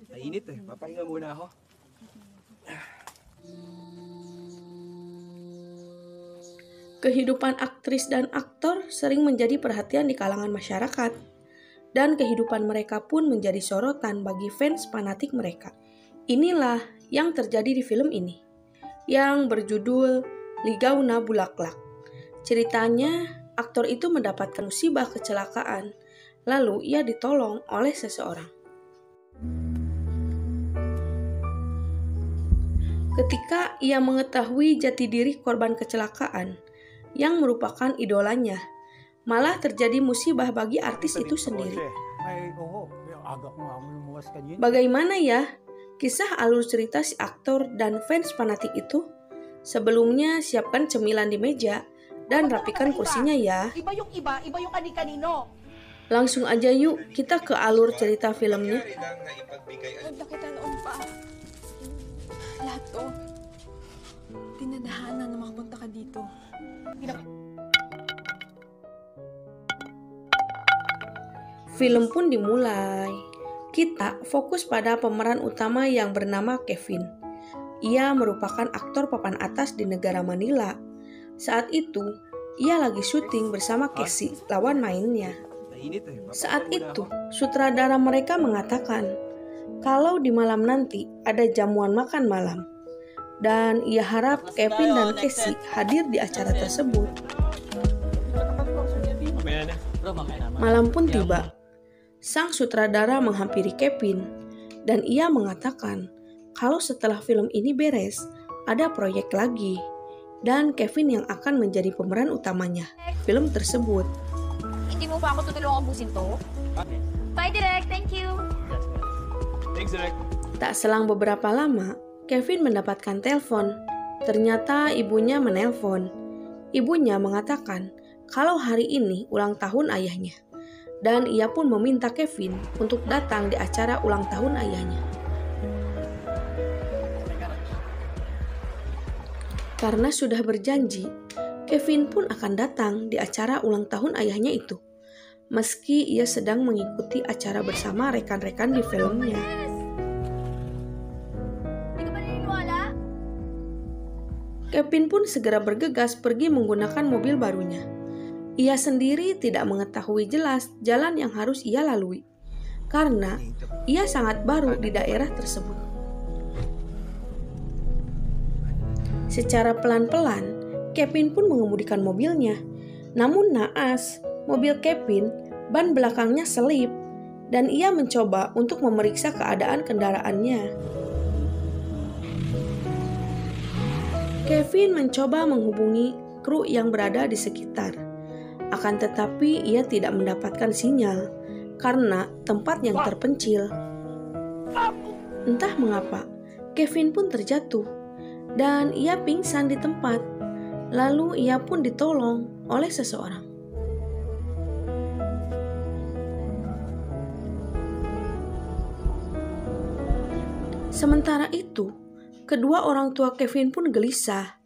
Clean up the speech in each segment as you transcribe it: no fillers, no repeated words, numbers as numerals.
Mainit eh, papahinga muna ako. Kehidupan aktris dan aktor sering menjadi perhatian di kalangan masyarakat, dan kehidupan mereka pun menjadi sorotan bagi fans fanatik mereka. Inilah yang terjadi di film ini, yang berjudul Ligauna Bulaklak. Ceritanya, aktor itu mendapatkan musibah kecelakaan, lalu ia ditolong oleh seseorang. Ketika ia mengetahui jati diri korban kecelakaan, yang merupakan idolanya, malah terjadi musibah bagi artis itu sendiri. Bagaimana ya kisah alur cerita si aktor dan fans fanatik itu? Sebelumnya siapkan cemilan di meja dan rapikan kursinya ya. Iba yung ani-kanino. Langsung aja yuk kita ke alur cerita filmnya. Ganda kita noon pa. Lahat to, dinadahanan na makapunta ka dito. Film pun dimulai. Kita fokus pada pemeran utama yang bernama Kevin. Ia merupakan aktor papan atas di negara Manila. Saat itu, ia lagi syuting bersama Casey, lawan mainnya. Saat itu, sutradara mereka mengatakan kalau di malam nanti ada jamuan makan malam, dan ia harap Kevin dan Casey hadir di acara tersebut. Malam pun tiba. Sang sutradara menghampiri Kevin, dan ia mengatakan kalau setelah film ini beres, ada proyek lagi, dan Kevin yang akan menjadi pemeran utamanya film tersebut. Hindi mo pa ako tutulungan busin to? Bye, Direk. Thank you. Thanks, Direk. Tak selang beberapa lama, Kevin mendapatkan telepon. Ternyata ibunya menelpon. Ibunya mengatakan kalau hari ini ulang tahun ayahnya. Dan ia pun meminta Kevin untuk datang di acara ulang tahun ayahnya. Karena sudah berjanji, Kevin pun akan datang di acara ulang tahun ayahnya itu. Meski ia sedang mengikuti acara bersama rekan-rekan di filmnya. Kevin pun segera bergegas pergi menggunakan mobil barunya. Ia sendiri tidak mengetahui jelas jalan yang harus ia lalui, karena ia sangat baru di daerah tersebut. Secara pelan-pelan, Kevin pun mengemudikan mobilnya. Namun naas, mobil Kevin, ban belakangnya selip, dan ia mencoba untuk memeriksa keadaan kendaraannya. Kevin mencoba menghubungi kru yang berada di sekitar. Akan tetapi ia tidak mendapatkan sinyal karena tempat yang terpencil. Entah mengapa, Kevin pun terjatuh dan ia pingsan di tempat. Lalu ia pun ditolong oleh seseorang. Sementara itu, kedua orang tua Kevin pun gelisah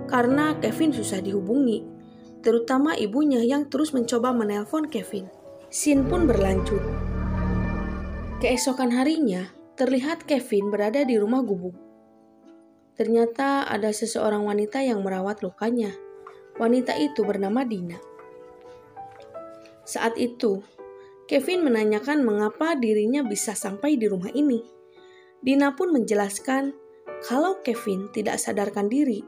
karena Kevin susah dihubungi, terutama ibunya yang terus mencoba menelpon Kevin. Scene pun berlanjut. Keesokan harinya, terlihat Kevin berada di rumah gubuk. Ternyata ada seseorang wanita yang merawat lukanya. Wanita itu bernama Dina. Saat itu, Kevin menanyakan mengapa dirinya bisa sampai di rumah ini. Dina pun menjelaskan kalau Kevin tidak sadarkan diri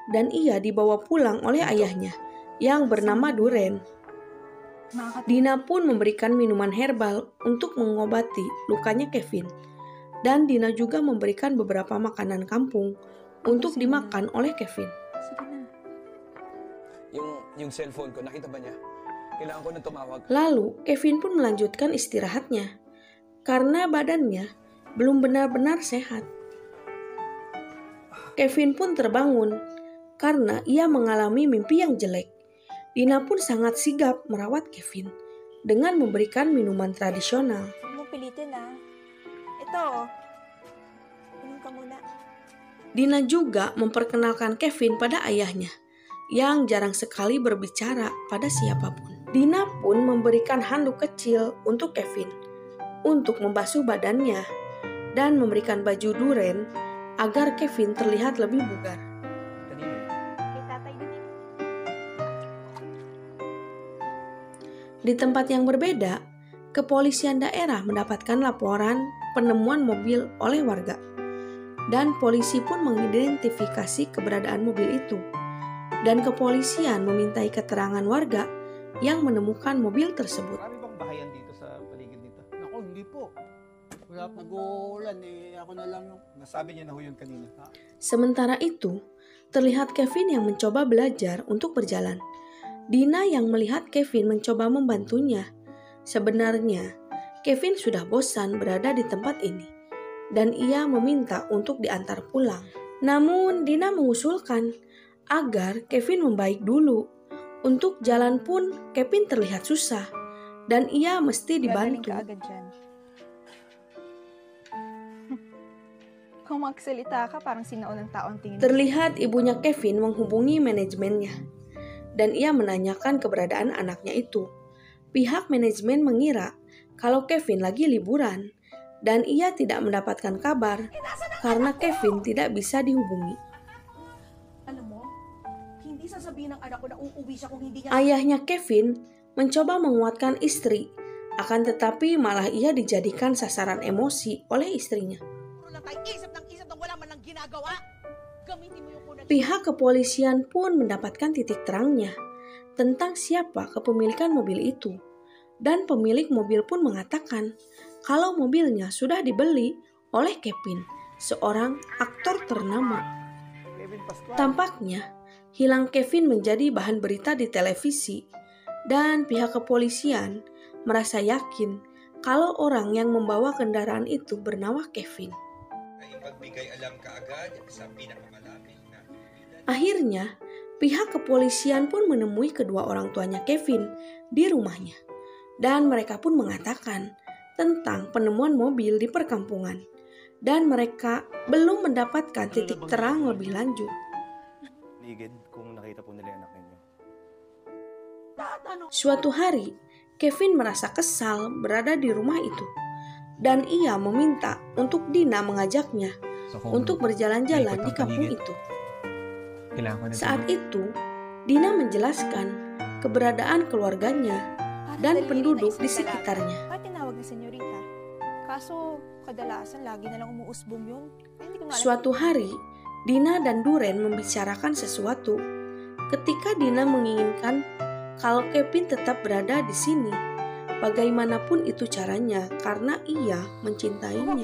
dan ia dibawa pulang oleh ayahnya yang bernama Duren. Dina pun memberikan minuman herbal untuk mengobati lukanya Kevin. Dan Dina juga memberikan beberapa makanan kampung untuk dimakan oleh Kevin. Yung cellphone ko, nakita ba niya? Kailangan ko na tumawag. Lalu, Kevin pun melanjutkan istirahatnya karena badannya belum benar-benar sehat. Kevin pun terbangun karena ia mengalami mimpi yang jelek. Dina pun sangat sigap merawat Kevin dengan memberikan minuman tradisional. Huwag mo pilitin ah. Ito. Inom ka muna. Dina juga memperkenalkan Kevin pada ayahnya yang jarang sekali berbicara pada siapapun. Dina pun memberikan handuk kecil untuk Kevin. untuk membasuh badannya dan memberikan baju Duren agar Kevin terlihat lebih bugar. Di tempat yang berbeda, kepolisian daerah mendapatkan laporan penemuan mobil oleh warga. Dan polisi pun mengidentifikasi keberadaan mobil itu. Dan kepolisian memintai keterangan warga yang menemukan mobil tersebut. Marami bang bahayan dito sa paligid nito? Ako, hindi po. Wala po nag-uulan eh. Ako na lang yung... Nasabi niya na ho yun kanina. Sementara itu, terlihat Kevin yang mencoba belajar untuk berjalan. Dina yang melihat Kevin mencoba membantunya. Sebenarnya, Kevin sudah bosan berada di tempat ini, dan ia meminta untuk diantar pulang. Namun, Dina mengusulkan agar Kevin membaik dulu. Untuk jalan pun, Kevin terlihat susah, dan ia mesti dibantu. Kung magsalita ka, parang sinaunang taon tingin. Terlihat ibunya Kevin menghubungi manajemennya, dan ia menanyakan keberadaan anaknya itu. Pihak manajemen mengira kalau Kevin lagi liburan, dan ia tidak mendapatkan kabar karena Kevin tidak bisa dihubungi. Alam mo, hindi sasabihin ng anak ko na uuwi siya kung hindi niya... Ayahnya Kevin mencoba menguatkan istri, akan tetapi malah ia dijadikan sasaran emosi oleh istrinya. Puro lang tayo isip ng wala man lang ginagawa. Gamitin mo yung kunat. Pihak kepolisian pun mendapatkan titik terangnya tentang siapa kepemilikan mobil itu. Dan pemilik mobil pun mengatakan kalau mobilnya sudah dibeli oleh Kevin, seorang aktor ternama. Kevin Pascual. Tampaknya, hilang Kevin menjadi bahan berita di televisi, dan pihak kepolisian merasa yakin kalau orang yang membawa kendaraan itu bernama Kevin. Ipagbigay alam kaagad sa pinakamalapit na. Akhirnya, pihak kepolisian pun menemui kedua orang tuanya Kevin di rumahnya. Dan mereka pun mengatakan tentang penemuan mobil di perkampungan. Dan mereka belum mendapatkan titik terang lebih lanjut. Ligid kung nakita po nila yung anak ninyo. Suatu hari, Kevin merasa kesal berada di rumah itu. Dan ia meminta untuk Dina mengajaknya untuk berjalan-jalan di kampung itu. Saat itu, Dina menjelaskan keberadaan keluarganya dan penduduk di sekitarnya. Tinawag ni senyorita. Kaso, kadalasan lagi na lang umuusbong yun. Hindi ko Suatu hari, Dina dan Duren membicarakan sesuatu. Ketika Dina menginginkan kalau Kevin tetap berada di sini, bagaimanapun itu caranya karena ia mencintainya.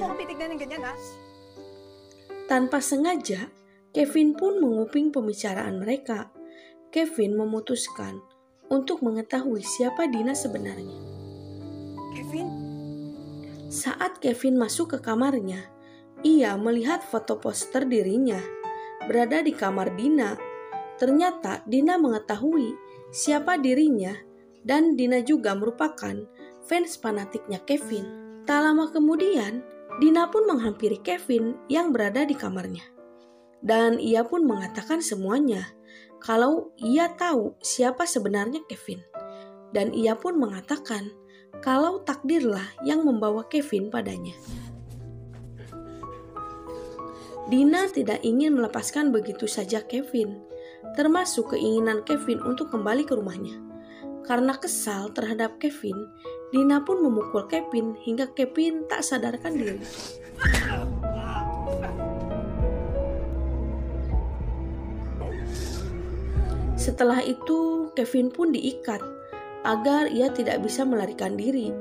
Tanpa sengaja, Kevin pun menguping pembicaraan mereka. Kevin memutuskan untuk mengetahui siapa Dina sebenarnya. Kevin? Saat Kevin masuk ke kamarnya, ia melihat foto poster dirinya berada di kamar Dina. Ternyata Dina mengetahui siapa dirinya dan Dina juga merupakan fans fanatiknya Kevin. Tak lama kemudian, Dina pun menghampiri Kevin yang berada di kamarnya. Dan ia pun mengatakan semuanya, kalau ia tahu siapa sebenarnya Kevin. Dan ia pun mengatakan kalau takdirlah yang membawa Kevin padanya. Dina tidak ingin melepaskan begitu saja Kevin, termasuk keinginan Kevin untuk kembali ke rumahnya. Karena kesal terhadap Kevin, Dina pun memukul Kevin hingga Kevin tak sadarkan diri. Setelah itu, Kevin pun diikat agar ia tidak bisa melarikan diri,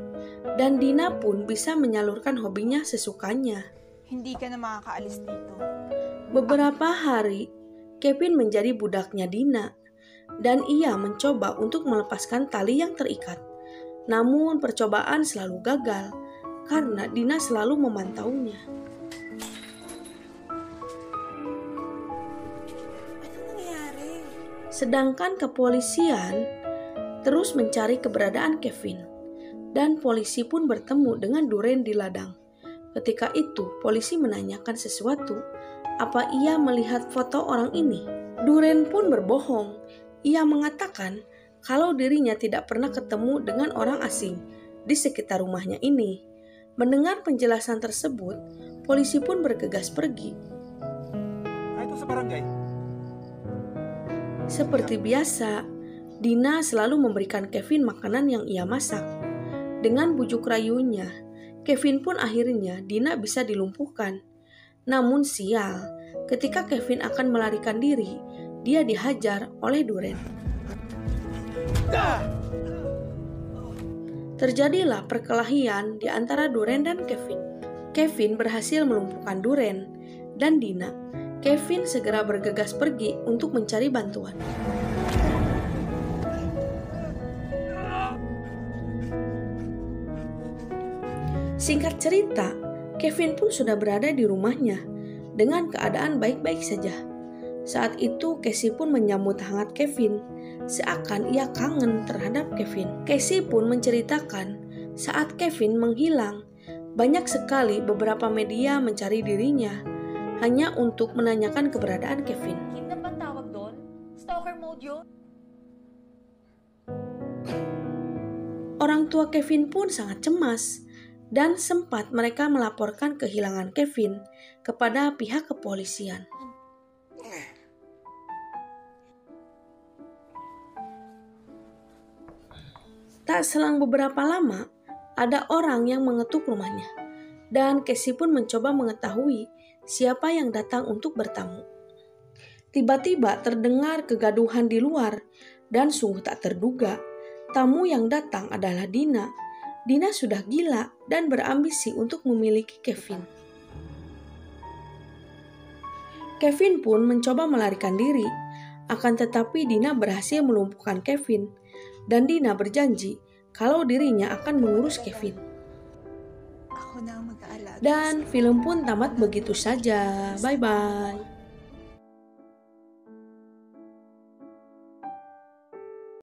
dan Dina pun bisa menyalurkan hobinya sesukanya. Hindi ka na makakaalis dito. Beberapa hari, Kevin menjadi budaknya Dina, dan ia mencoba untuk melepaskan tali yang terikat. Namun percobaan selalu gagal, karena Dina selalu memantaunya. Sedangkan kepolisian terus mencari keberadaan Kevin, dan polisi pun bertemu dengan Duren di ladang. Ketika itu, polisi menanyakan sesuatu, apa ia melihat foto orang ini? Duren pun berbohong. Ia mengatakan kalau dirinya tidak pernah ketemu dengan orang asing di sekitar rumahnya ini. Mendengar penjelasan tersebut, polisi pun bergegas pergi. Itu sa barangay. Seperti biasa, Dina selalu memberikan Kevin makanan yang ia masak. Dengan bujuk rayunya, Kevin pun akhirnya Dina bisa dilumpuhkan. Namun sial, ketika Kevin akan melarikan diri, dia dihajar oleh Duren. Terjadilah perkelahian di antara Duren dan Kevin. Kevin berhasil melumpuhkan Duren dan Dina. Kevin segera bergegas pergi untuk mencari bantuan. Singkat cerita, Kevin pun sudah berada di rumahnya dengan keadaan baik-baik saja. Saat itu Casey pun menyambut hangat Kevin, seakan ia kangen terhadap Kevin. Casey pun menceritakan saat Kevin menghilang, banyak sekali beberapa media mencari dirinya hanya untuk menanyakan keberadaan Kevin. Kidnap ang tawag doon? Stalker mode yun? Orang tua Kevin pun sangat cemas dan sempat mereka melaporkan kehilangan Kevin kepada pihak kepolisian. Tak selang beberapa lama, ada orang yang mengetuk rumahnya dan Casey pun mencoba mengetahui siapa yang datang untuk bertamu. Tiba-tiba terdengar kegaduhan di luar dan sungguh tak terduga, tamu yang datang adalah Dina. Dina sudah gila dan berambisi untuk memiliki Kevin. Kevin pun mencoba melarikan diri, akan tetapi Dina berhasil melumpuhkan Kevin dan Dina berjanji kalau dirinya akan mengurus Kevin. Ako na ang mag-aalaga. Dan film pun tamat begitu saja. Bye-bye.